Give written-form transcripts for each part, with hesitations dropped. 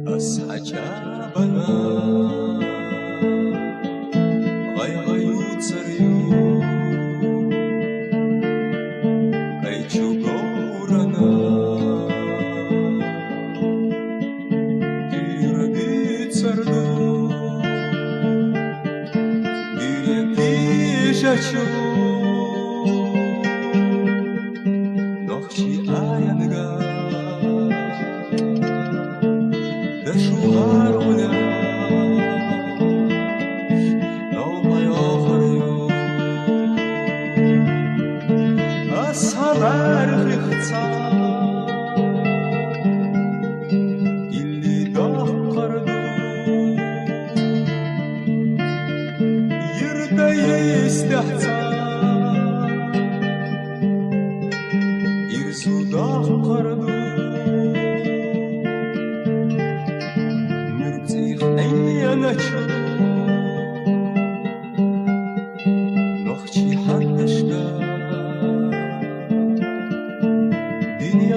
از حجابنا غيغيوت سريو أيشو غورنا كيرديت سردو كيشاشو نخشي آيانغا دشوار ولا برخیختا illi dağkardı yerde istihta irzu dağkardı nürtih eyyanaçı nohçi haddışka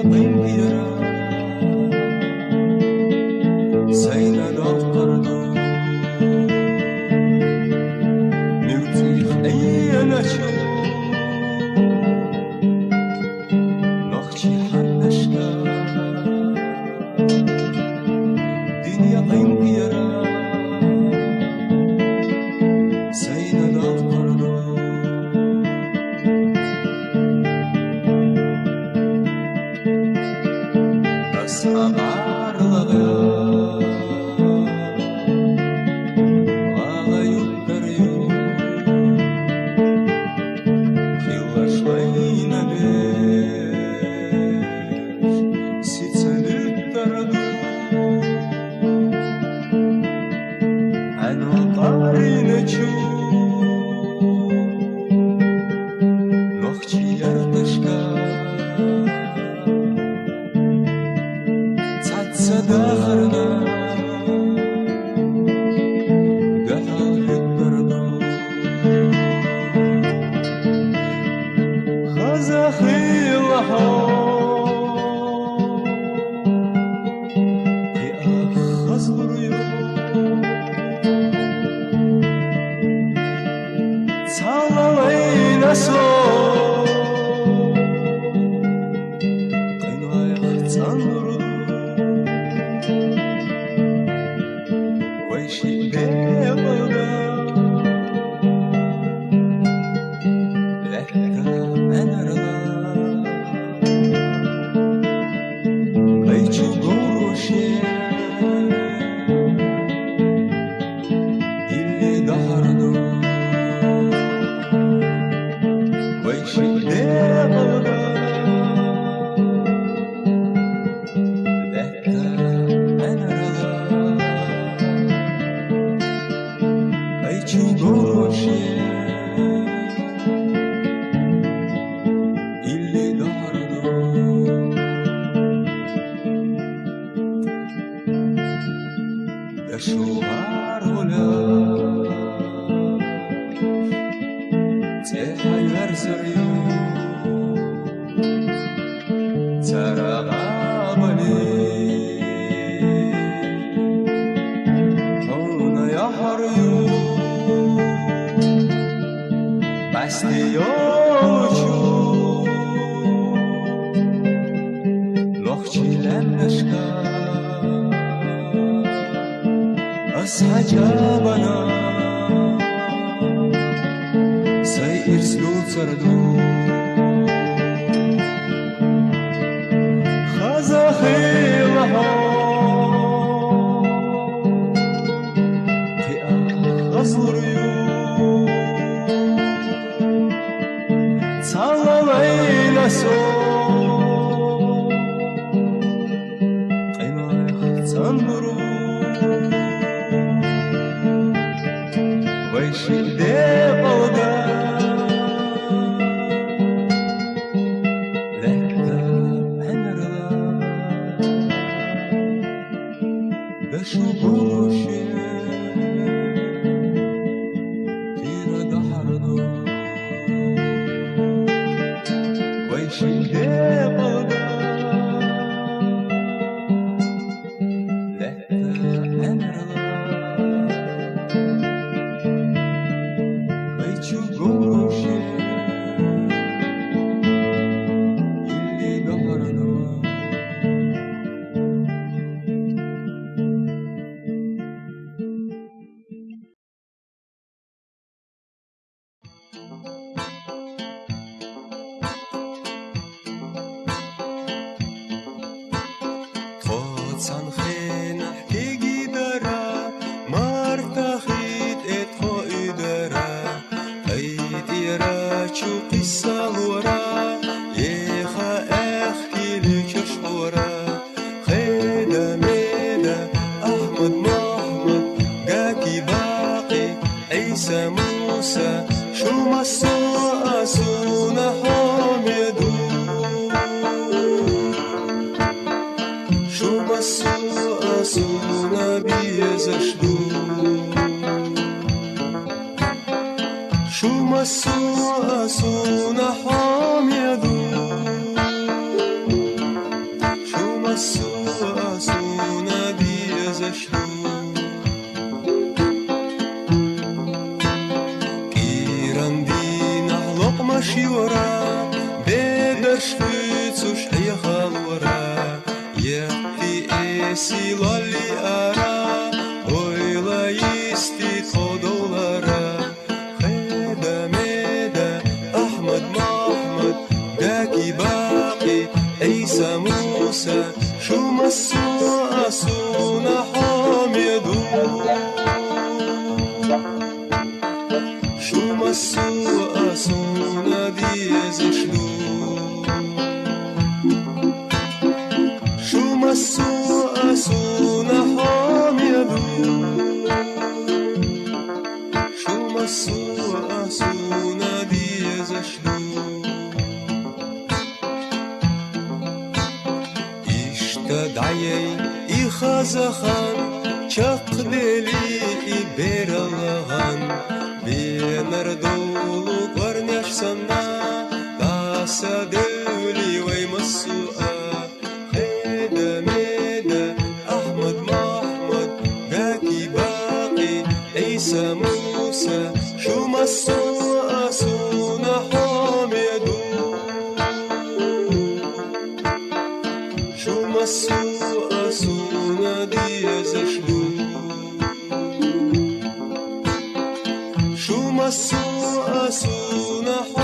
قنبيرا سينا دقرنا نرتيخ أي نشو نخشي حنشنا دنيا قنبيرا سينا دقرنا Ağarlığı ağayıp duruyor Kılaşlayına beş Sitselip daradı Anılarına çok Nohçi yardışka داخلنا دخل الدرب خزخي لها في أخذ الريوم صلالين صوت قينها يختن ويشي بيضا لك أنا رضا بيتشو قوشي اللي ظهرنا ويشي بيضا لك أنا رضا чудовище или дарно дошла роля тихо ярзарю царага бали ona yaharyu Basti yolcu Lohçilenleşka Az hacabana Say irslu sardu Khazakhi laha Fi akhazuryu Sallamayla son Qiyma yaxtan duru Vayshilde qalda Lekta anrla Dashu boshi Tira dahardu ويشي قلبك Totsanche nahke gidara martachit et hoidara ait ira chukisa lora yecha echkili chashora kheda meda Ahmad Mahmud gaki baqi Isa Musa shumasu asuna hamidu Shumasu nabiye zashdu Shumasu nahamidu Shumasu nabiye zashdu Kirandina lokma shiwara Bedershvitsush ayakhalwara Yehti esi lali ara Oyla isti kodolara Kheda meda Ahmad Mahmud Daki baqi Isa Musa Shumasu asuna hamidu Shumasu asuna diye zashdu Shumasu nahamidu Shumasu diye zashdu İştedayey İxazakhan Çakdeli İberalaghan Benardolu Varnyashsana Dasa dövli Vay masu'a Ahmad Mahmud Gaki baqi Isa Musa Shumasu nahamidu Shumasu diye zashdu Shumasu nahamidu